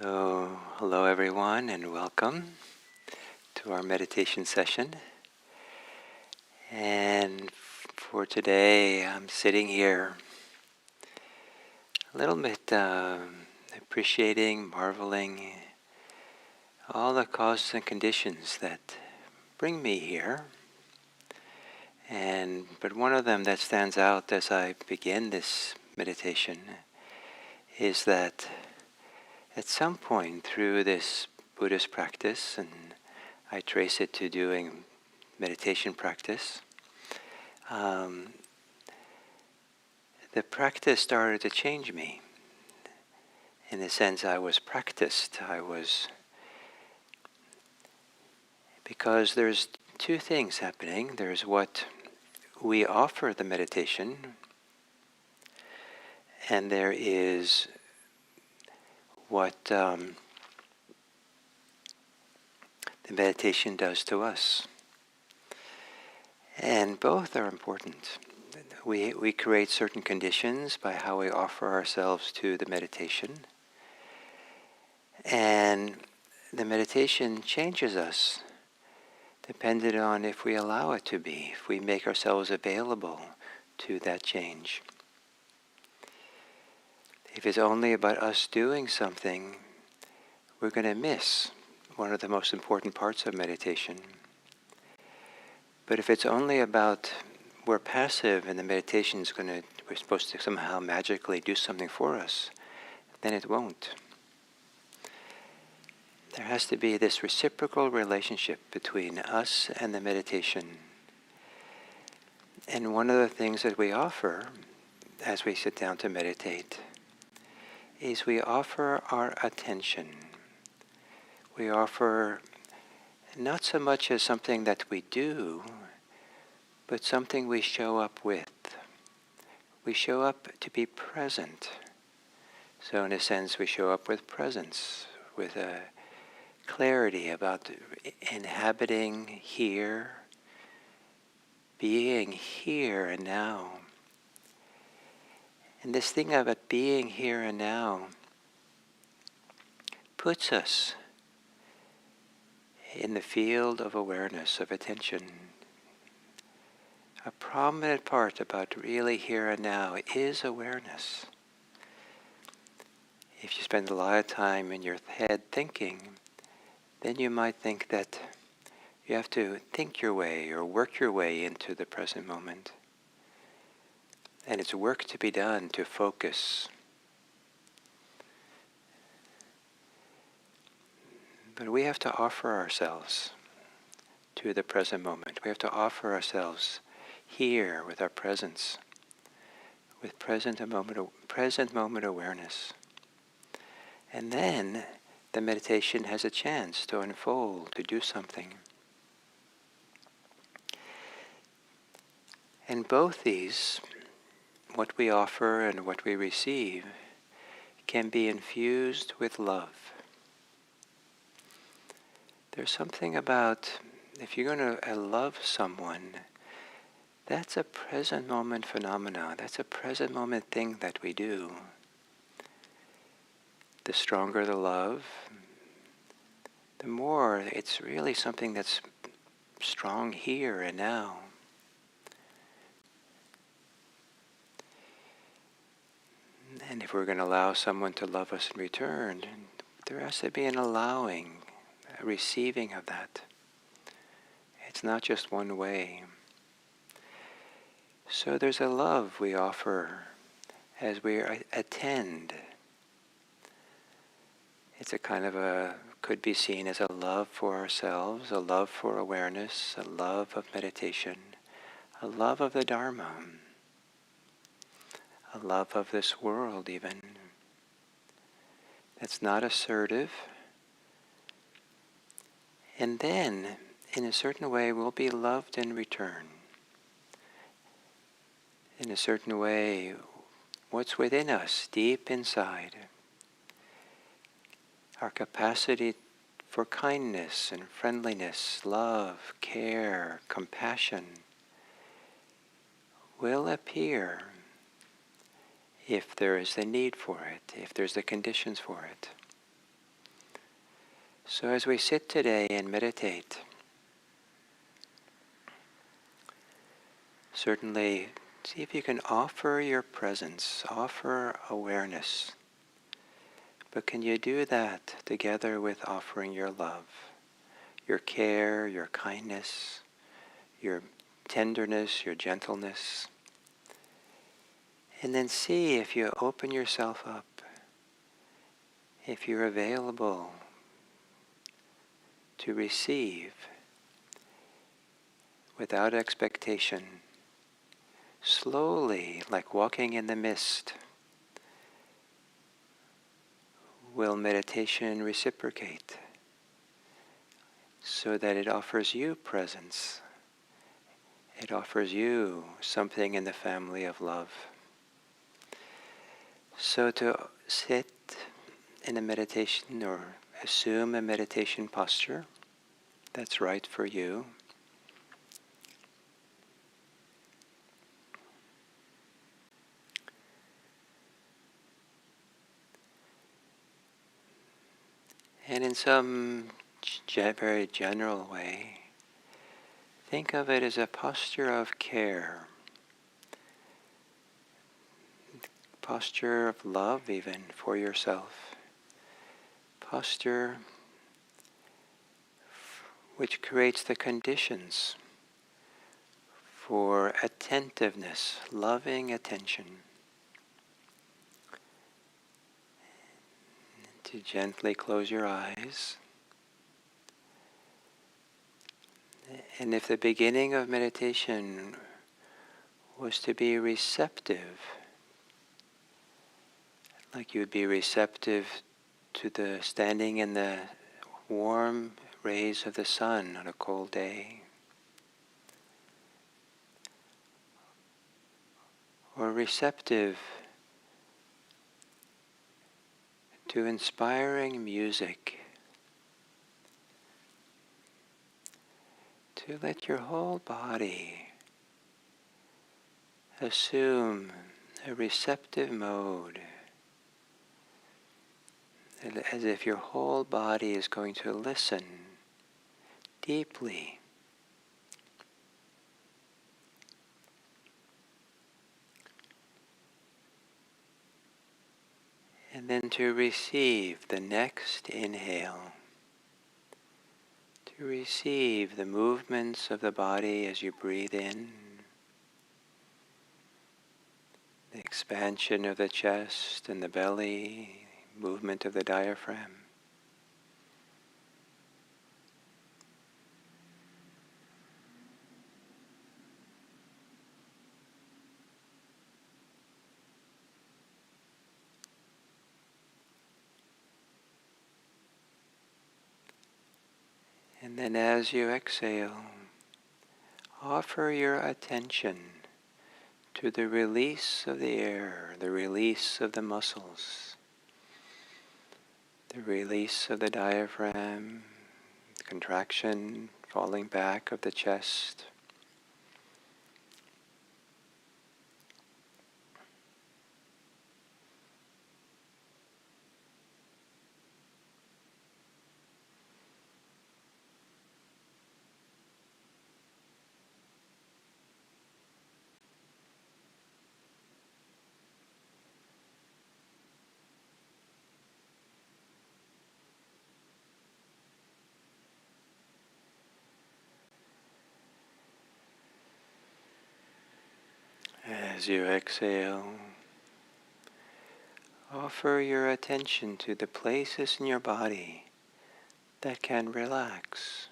So, hello everyone and welcome to our meditation session. And for today, I'm sitting here a little bit appreciating, marveling all the causes and conditions that bring me here. But one of them that stands out as I begin this meditation is that at some point through this Buddhist practice, and I trace it to doing meditation practice, the practice started to change me. In the sense I was practiced, because there's two things happening. There's what we offer the meditation, and there is what the meditation does to us. And both are important. We create certain conditions by how we offer ourselves to the meditation. And the meditation changes us, depending on if we allow it to be, if we make ourselves available to that change. If it's only about us doing something, we're going to miss one of the most important parts of meditation. But if it's only about we're passive and the meditation is we're supposed to somehow magically do something for us, then it won't. There has to be this reciprocal relationship between us and the meditation. And one of the things that we offer as we sit down to meditate is we offer our attention. We offer not so much as something that we do, but something we show up with. We show up to be present. So in a sense, we show up with presence, with a clarity about inhabiting here, being here and now. And this thing about being here and now puts us in the field of awareness, of attention. A prominent part about really here and now is awareness. If you spend a lot of time in your head thinking, then you might think that you have to think your way or work your way into the present moment. And it's work to be done to focus. But we have to offer ourselves to the present moment. We have to offer ourselves here with our presence, with present moment awareness. And then the meditation has a chance to unfold, to do something. And both these, what we offer and what we receive, can be infused with love. There's something about, if you're going to love someone, that's a present moment phenomenon. That's a present moment thing that we do. The stronger the love, the more it's really something that's strong here and now. And if we're going to allow someone to love us in return, there has to be an allowing, a receiving of that. It's not just one way. So there's a love we offer as we attend. It's a kind of could be seen as a love for ourselves, a love for awareness, a love of meditation, a love of the Dharma, a love of this world even. That's not assertive. And then, in a certain way, we'll be loved in return. In a certain way, what's within us, deep inside, our capacity for kindness and friendliness, love, care, compassion, will appear if there is the need for it, if there's the conditions for it. So as we sit today and meditate, certainly see if you can offer your presence, offer awareness. But can you do that together with offering your love, your care, your kindness, your tenderness, your gentleness? And then see if you open yourself up, if you're available to receive without expectation, slowly, like walking in the mist. Will meditation reciprocate so that it offers you presence? It offers you something in the family of love. So to sit in a meditation or assume a meditation posture that's right for you. And in some very general way, think of it as a posture of care, posture of love even for yourself, posture which creates the conditions for attentiveness, loving attention. To gently close your eyes. And if the beginning of meditation was to be receptive, like you would be receptive to the standing in the warm rays of the sun on a cold day, or receptive to inspiring music, to let your whole body assume a receptive mode, as if your whole body is going to listen deeply. And then to receive the next inhale, to receive the movements of the body as you breathe in, the expansion of the chest and the belly, movement of the diaphragm. And then as you exhale, offer your attention to the release of the air, the release of the muscles, the release of the diaphragm, the contraction, falling back of the chest. As you exhale, offer your attention to the places in your body that can relax.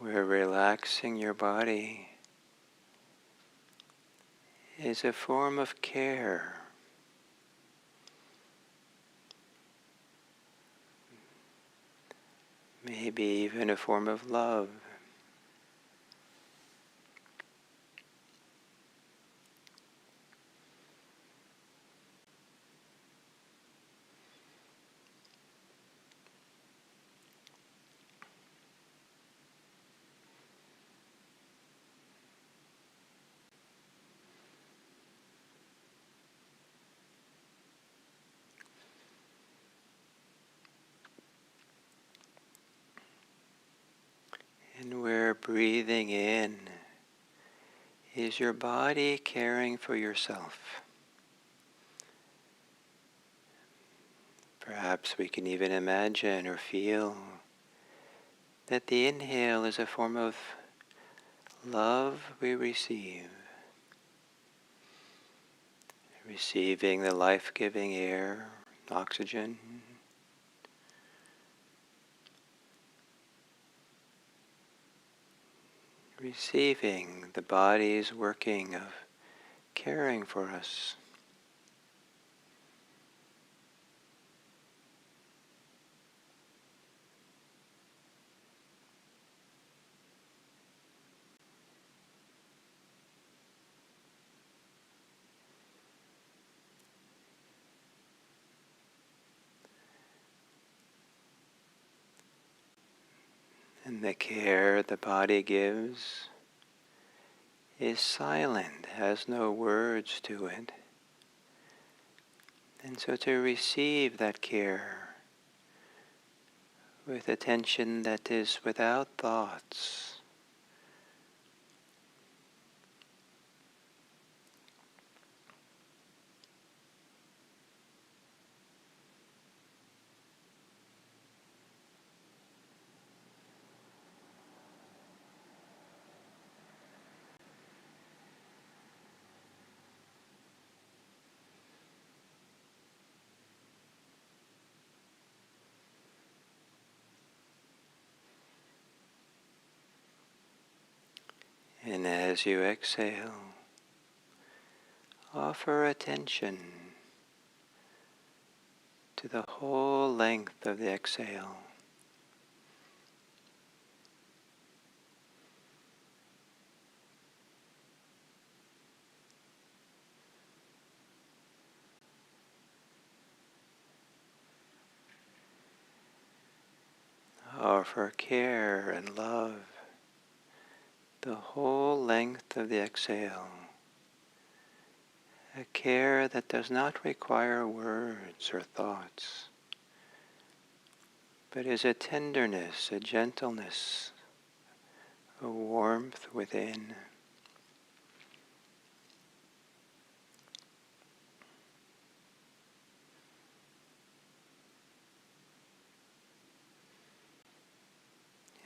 Where relaxing your body is a form of care. Maybe even a form of love. breathing in is your body caring for yourself. Perhaps we can even imagine or feel that the inhale is a form of love we receive, receiving the life-giving air, oxygen, receiving the body's working of caring for us. And the care the body gives is silent, has no words to it. And so to receive that care with attention that is without thoughts, and as you exhale, offer attention to the whole length of the exhale. Offer care and love the whole length of the exhale. A care that does not require words or thoughts, but is a tenderness, a gentleness, a warmth within.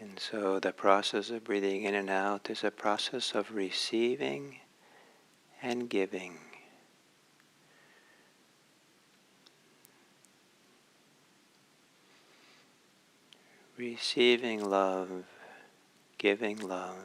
And so the process of breathing in and out is a process of receiving and giving. Receiving love, giving love.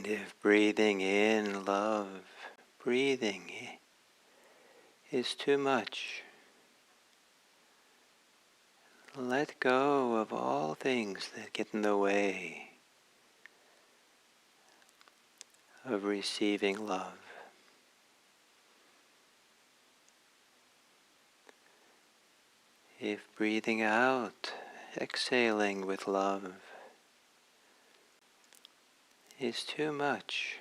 And if breathing in love, breathing is too much, let go of all things that get in the way of receiving love. If breathing out, exhaling with love is too much,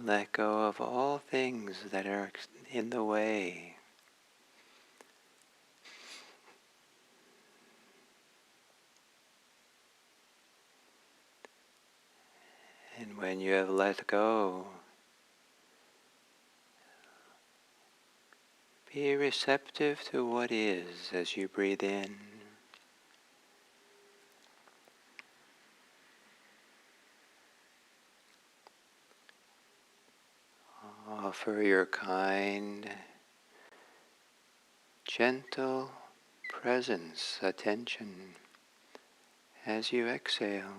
let go of all things that are in the way. And when you have let go, be receptive to what is as you breathe in. Offer your kind, gentle presence, attention as you exhale.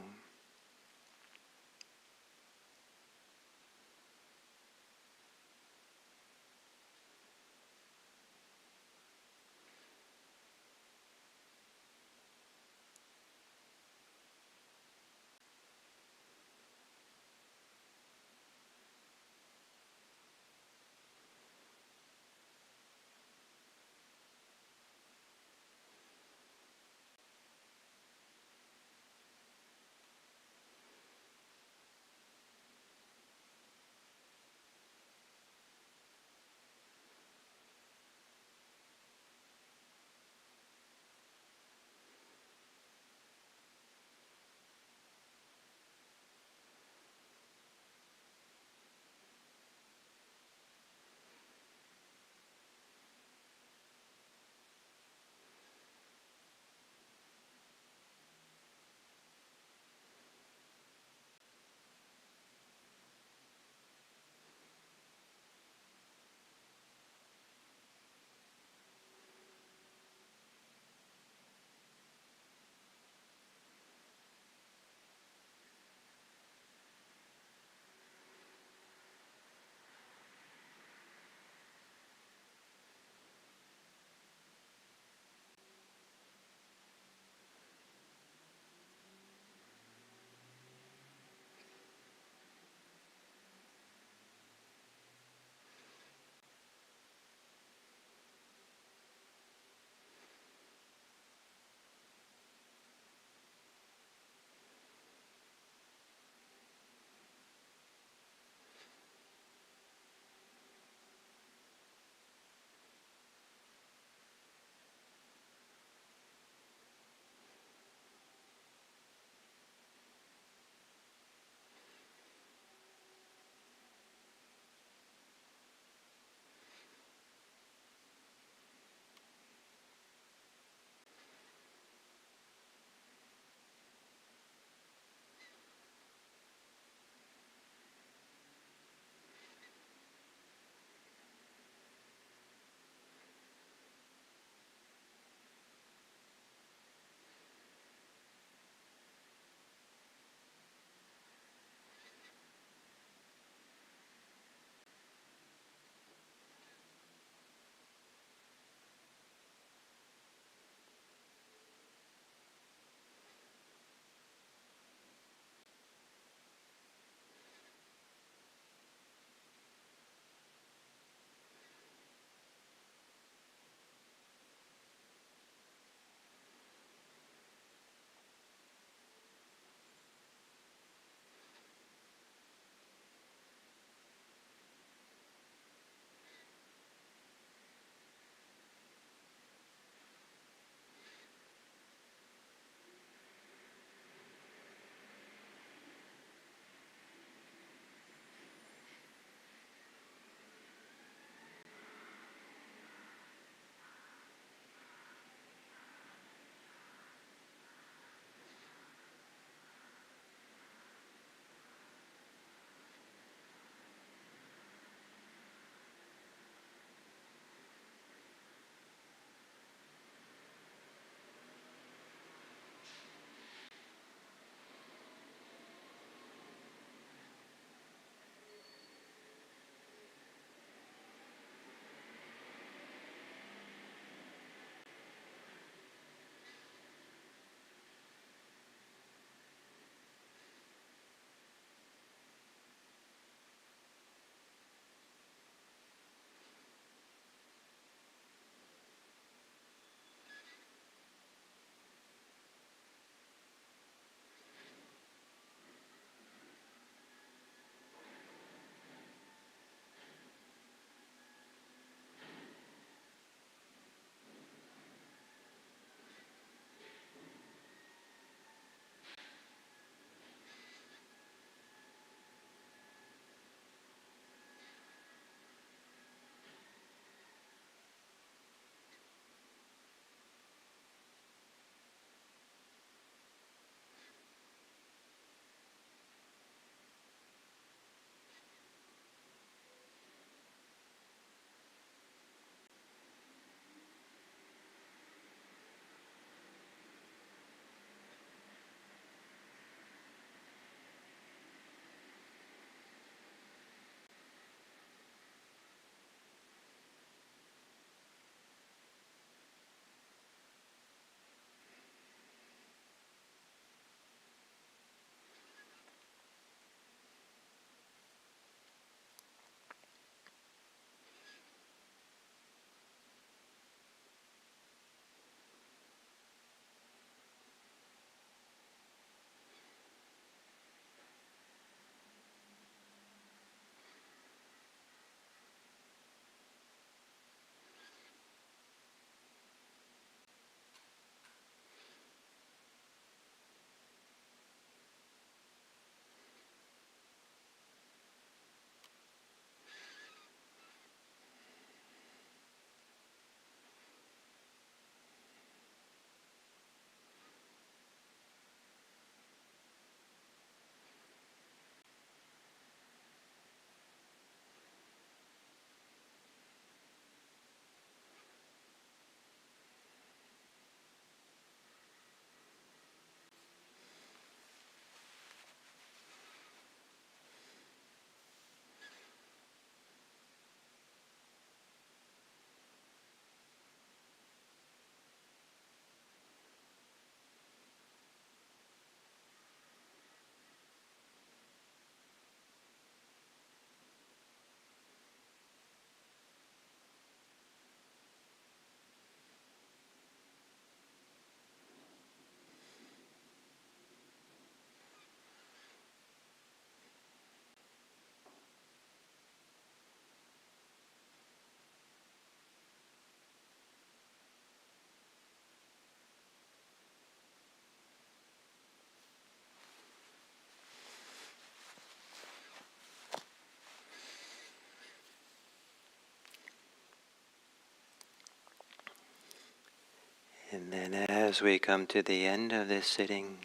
And then as we come to the end of this sitting,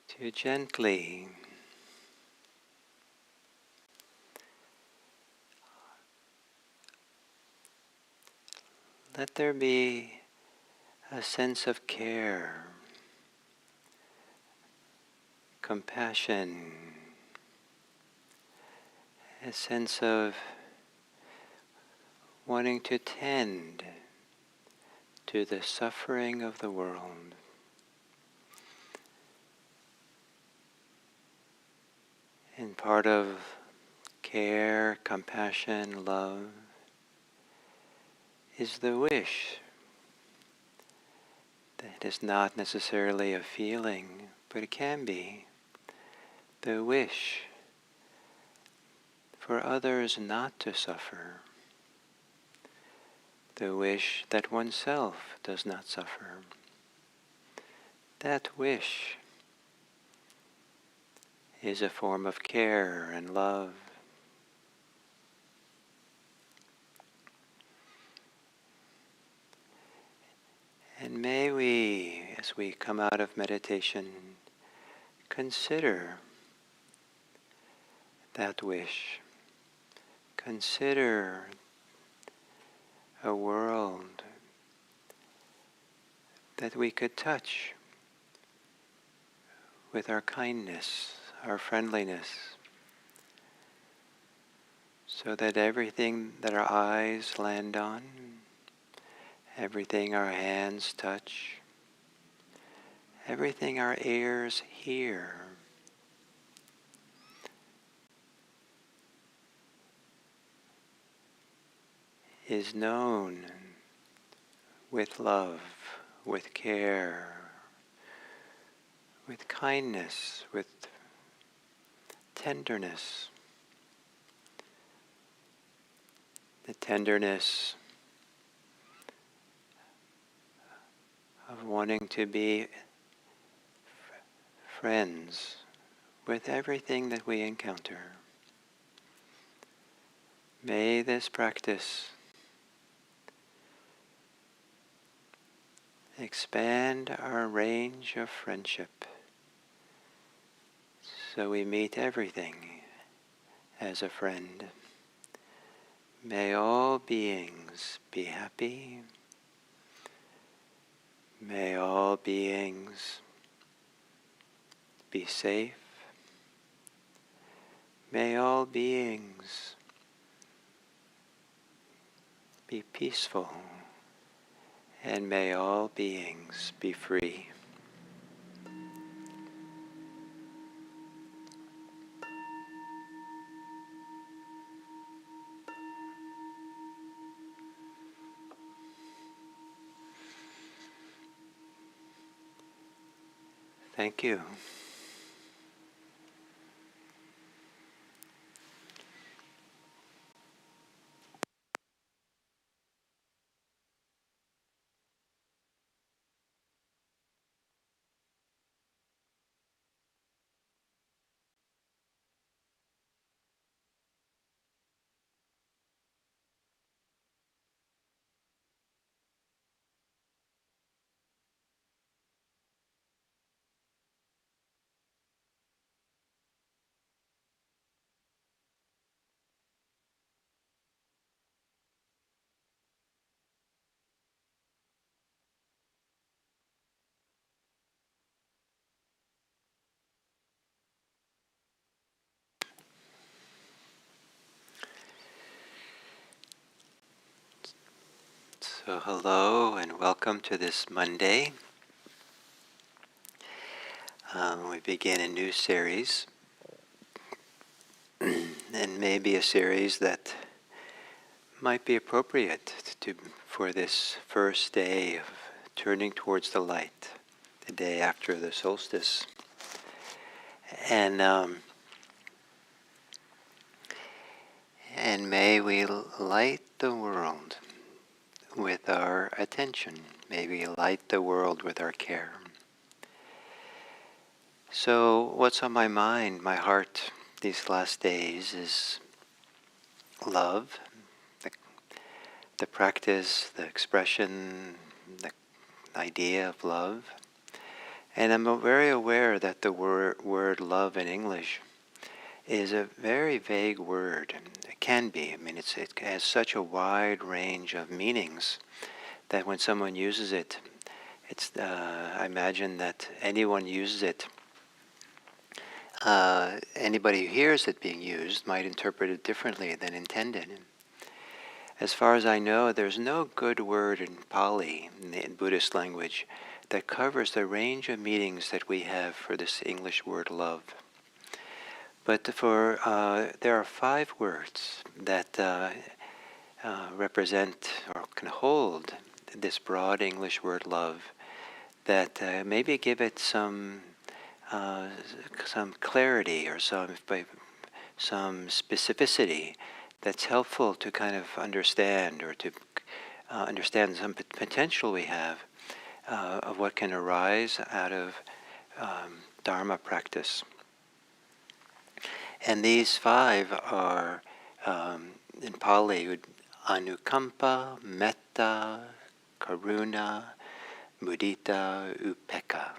to gently let there be a sense of care, compassion, a sense of wanting to tend to the suffering of the world. And part of care, compassion, love is the wish that is not necessarily a feeling, but it can be the wish for others not to suffer, the wish that oneself does not suffer. That wish is a form of care and love. And may we, as we come out of meditation, consider that wish. Consider a world that we could touch with our kindness, our friendliness, so that everything that our eyes land on, everything our hands touch, everything our ears hear, is known with love, with care, with kindness, with tenderness. The tenderness of wanting to be friends with everything that we encounter. May this practice expand our range of friendship so we meet everything as a friend. May all beings be happy. May all beings be safe. May all beings be peaceful. And may all beings be free. Thank you. So hello and welcome to this Monday. We begin a new series, and maybe a series that might be appropriate for this first day of turning towards the light, the day after the solstice. And may we light the world with our attention. May we light the world with our care. So what's on my mind, my heart, these last days is love, the practice, the expression, the idea of love. And I'm very aware that the word love in English is a very vague word. It can be. I mean, it has such a wide range of meanings that when someone uses it, I imagine that anyone uses it. Anybody who hears it being used might interpret it differently than intended. As far as I know, there's no good word in Pali, in Buddhist language, that covers the range of meanings that we have for this English word love. But there are 5 words that represent or can hold this broad English word love that maybe give it some clarity or some specificity that's helpful to kind of understand or to understand some potential we have of what can arise out of Dharma practice. And these 5 are, in Pali, anukampa, metta, karuna, mudita, upekkha.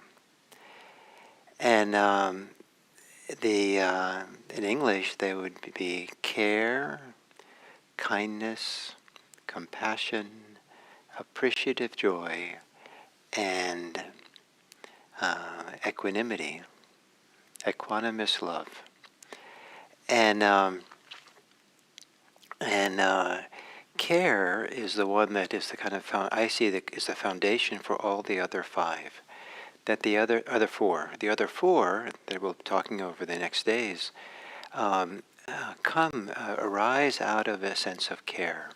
And in English, they would be care, kindness, compassion, appreciative joy, and equanimity, equanimous love. And care is the one that is the kind of I see is the foundation for all the other 5. That the other 4 that we'll be talking over the next days arise out of a sense of care,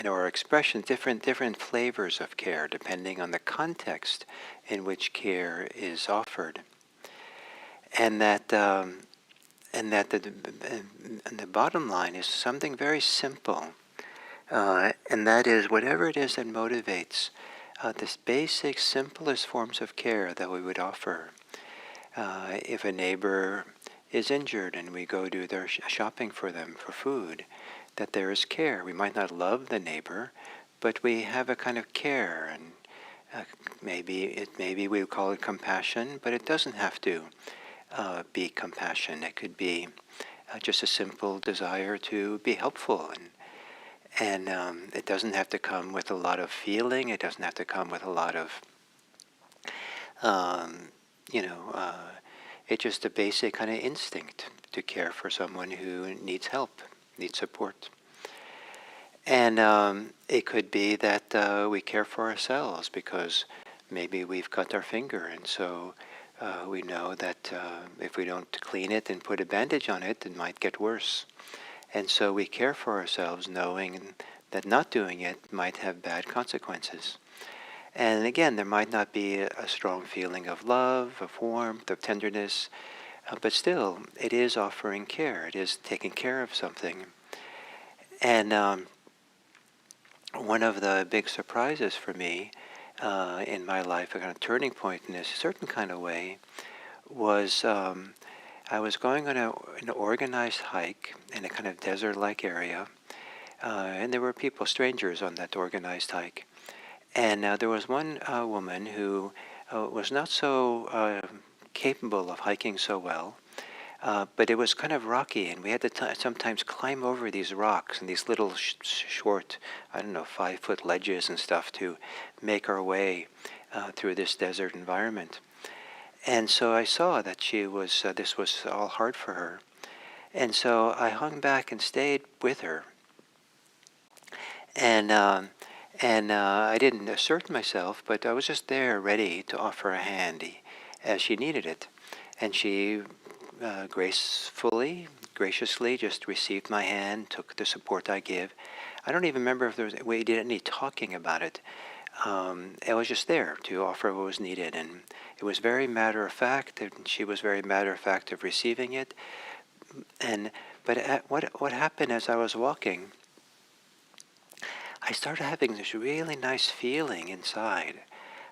or expression, different flavors of care depending on the context in which care is offered, and that the bottom line is something very simple, and that is whatever it is that motivates this basic, simplest forms of care that we would offer. If a neighbor is injured and we go do their shopping for them for food, that there is care. We might not love the neighbor, but we have a kind of care, and maybe we would call it compassion, but it doesn't have to be compassion. It could be just a simple desire to be helpful, and it doesn't have to come with a lot of feeling. It doesn't have to come with a lot of, it's just a basic kind of instinct to care for someone who needs help, needs support. And it could be that we care for ourselves because maybe we've cut our finger, and so we know that if we don't clean it and put a bandage on it, it might get worse. And so we care for ourselves knowing that not doing it might have bad consequences. And again, there might not be a strong feeling of love, of warmth, of tenderness, but still, it is offering care. It is taking care of something. And one of the big surprises for me in my life, a kind of turning point in a certain kind of way, was I was going on an organized hike in a kind of desert-like area, and there were people, strangers, on that organized hike. And there was one woman who was not so capable of hiking so well, but it was kind of rocky, and we had to sometimes climb over these rocks and these little short, 5-foot ledges and stuff to make our way through this desert environment. And so I saw that she was, this was all hard for her. And so I hung back and stayed with her. And I didn't assert myself, but I was just there ready to offer a hand as she needed it. And she graciously just received my hand, took the support I give. I don't even remember if we did any talking about it. I was just there to offer what was needed, and it was very matter of fact, and she was very matter of fact of receiving it. But what happened as I was walking, I started having this really nice feeling inside.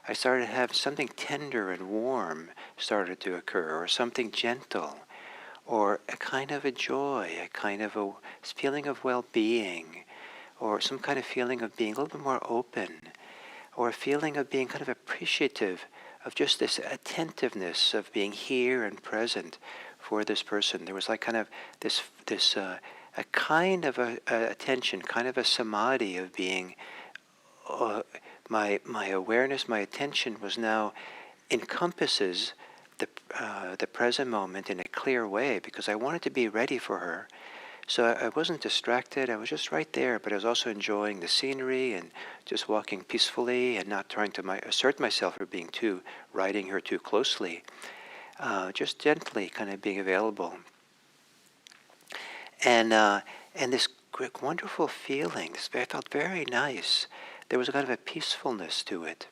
I started to have something tender and warm started to occur, or something gentle, or a kind of a joy, a kind of a feeling of well-being, or some kind of feeling of being a little bit more open, or a feeling of being kind of appreciative of just this attentiveness of being here and present for this person. There was like kind of this a kind of a attention, kind of a samadhi of being. My awareness, my attention was now encompasses the present moment in a clear way, because I wanted to be ready for her. So I wasn't distracted. I was just right there, but I was also enjoying the scenery and just walking peacefully and not trying to assert myself or riding her too closely. Just gently kind of being available. And this wonderful feeling, I felt very nice. There was a kind of a peacefulness to it.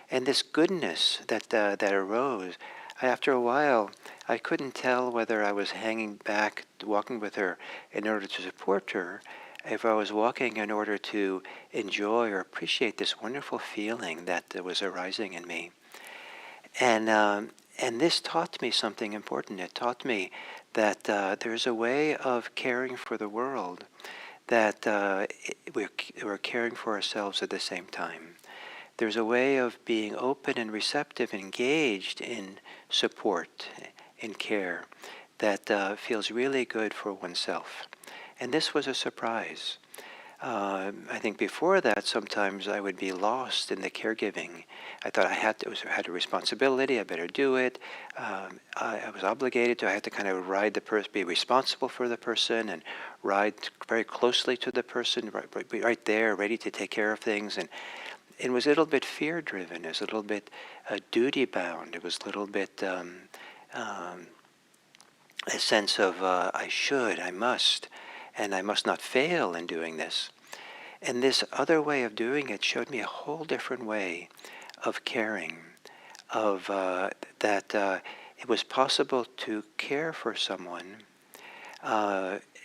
And this goodness that arose, after a while, I couldn't tell whether I was hanging back, walking with her in order to support her, if I was walking in order to enjoy or appreciate this wonderful feeling that was arising in me. And this taught me something important. It taught me that there's a way of caring for the world that we're caring for ourselves at the same time. There's a way of being open and receptive, engaged in support, in care, that feels really good for oneself. And this was a surprise. I think before that, sometimes I would be lost in the caregiving. I thought I had a responsibility. I better do it. I was obligated to. I had to kind of ride the person, be responsible for the person, and ride very closely to the person, right there, ready to take care of things. And it was a little bit fear-driven. It was a little bit duty-bound. It was a little bit a sense of I must, and I must not fail in doing this. And this other way of doing it showed me a whole different way of caring, of that it was possible to care for someone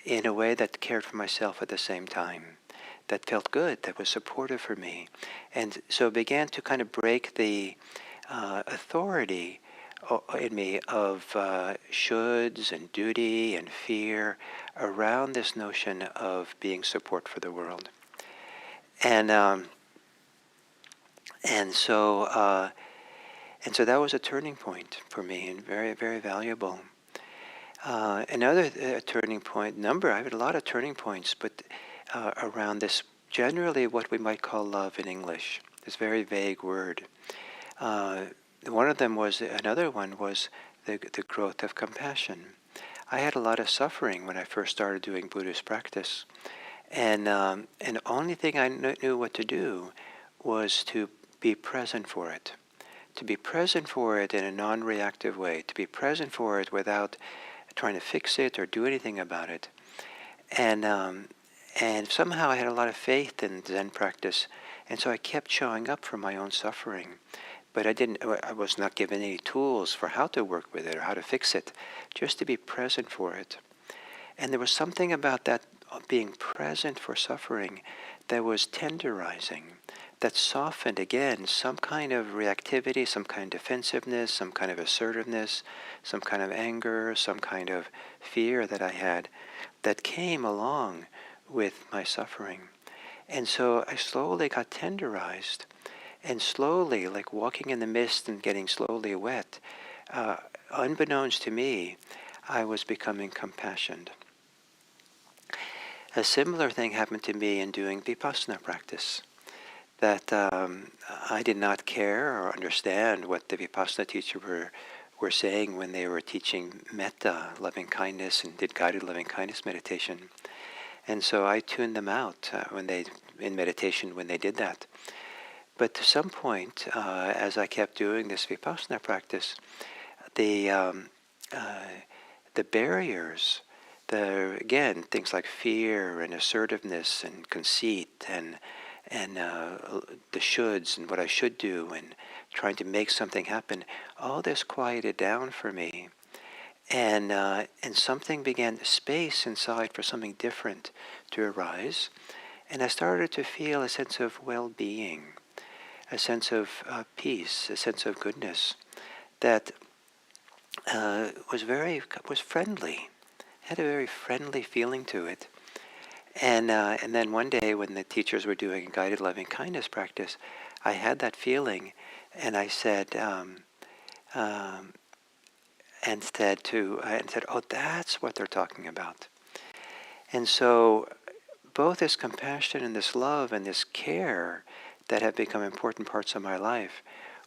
in a way that cared for myself at the same time, that felt good, that was supportive for me. And so it began to kind of break the authority in me of shoulds and duty and fear around this notion of being support for the world. And so that was a turning point for me, and very, very valuable. Another turning point, I had a lot of turning points, but around this, generally what we might call love in English, this very vague word. Another one was the growth of compassion. I had a lot of suffering when I first started doing Buddhist practice. And the only thing I knew what to do was to be present for it. To be present for it in a non-reactive way. To be present for it without trying to fix it or do anything about it. And somehow I had a lot of faith in Zen practice, and so I kept showing up for my own suffering. But I was not given any tools for how to work with it or how to fix it, just to be present for it. And there was something about that being present for suffering that was tenderizing, that softened, again, some kind of reactivity, some kind of defensiveness, some kind of assertiveness, some kind of anger, some kind of fear that I had that came along with my suffering. And so I slowly got tenderized, and slowly, like walking in the mist and getting slowly wet, unbeknownst to me, I was becoming compassionate. A similar thing happened to me in doing Vipassana practice, that I did not care or understand what the Vipassana teacher were saying when they were teaching metta, loving kindness, and did guided loving kindness meditation. And so I tuned them out in meditation when they did that. But to some point, as I kept doing this Vipassana practice, the barriers, again, things like fear and assertiveness and conceit and the shoulds and what I should do and trying to make something happen, all this quieted down for me. And something space inside for something different to arise. And I started to feel a sense of well-being, a sense of peace, a sense of goodness that was friendly, had a very friendly feeling to it. And then one day when the teachers were doing a guided loving kindness practice, I had that feeling, and I said, um, and said, oh, that's what they're talking about. And so both this compassion and this love and this care that have become important parts of my life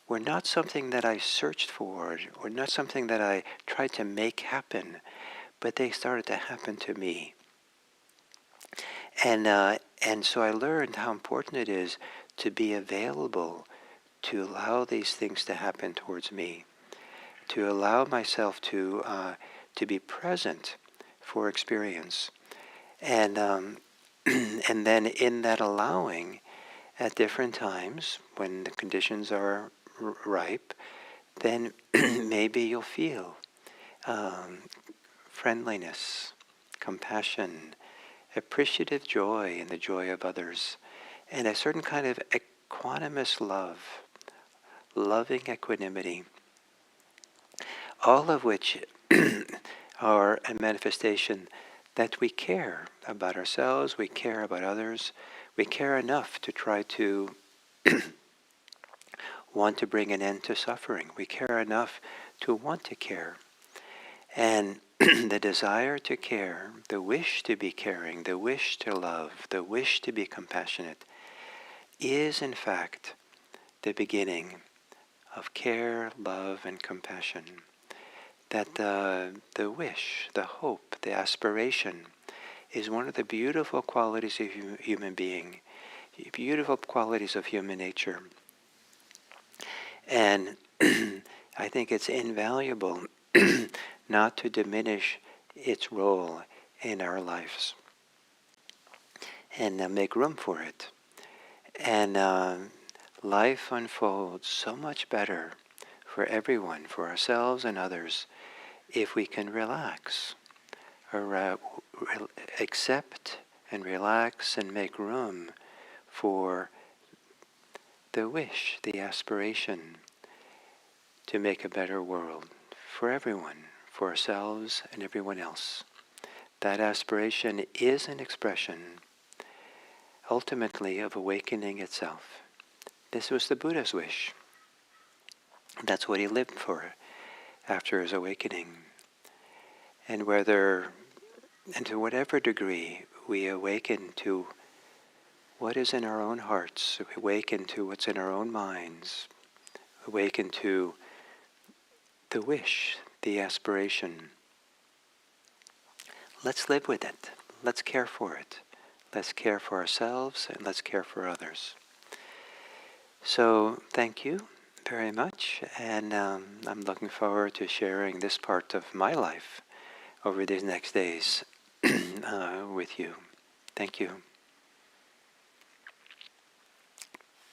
were not something that I searched for, or not something that I tried to make happen, but they started to happen to me. And so I learned how important it is to be available to allow these things to happen towards me, to allow myself to be present for experience. And and then in that allowing, at different times when the conditions are ripe, then maybe you'll feel um, friendliness, compassion, appreciative joy in the joy of others, and a certain kind of equanimous love, loving equanimity, all of which are a manifestation that we care about ourselves, we care about others, we care enough to try to want to bring an end to suffering. We care enough to want to care. And the desire to care, the wish to be caring, the wish to love, the wish to be compassionate is in fact the beginning of care, love, and compassion. That the wish, the hope, the aspiration is one of the beautiful qualities of human being, beautiful qualities of human nature. And I think it's invaluable not to diminish its role in our lives and make room for it. And life unfolds so much better for everyone, for ourselves and others, if we can relax, or accept and relax and make room for the wish, the aspiration to make a better world for everyone, for ourselves and everyone else. That aspiration is an expression, ultimately, of awakening itself. This was the Buddha's wish. That's what he lived for after his awakening. And to whatever degree we awaken to what is in our own hearts, awaken to what's in our own minds, awaken to the wish, the aspiration, let's live with it. Let's care for it. Let's care for ourselves, and let's care for others. So thank you very much, and I'm looking forward to sharing this part of my life over these next days with you. Thank you.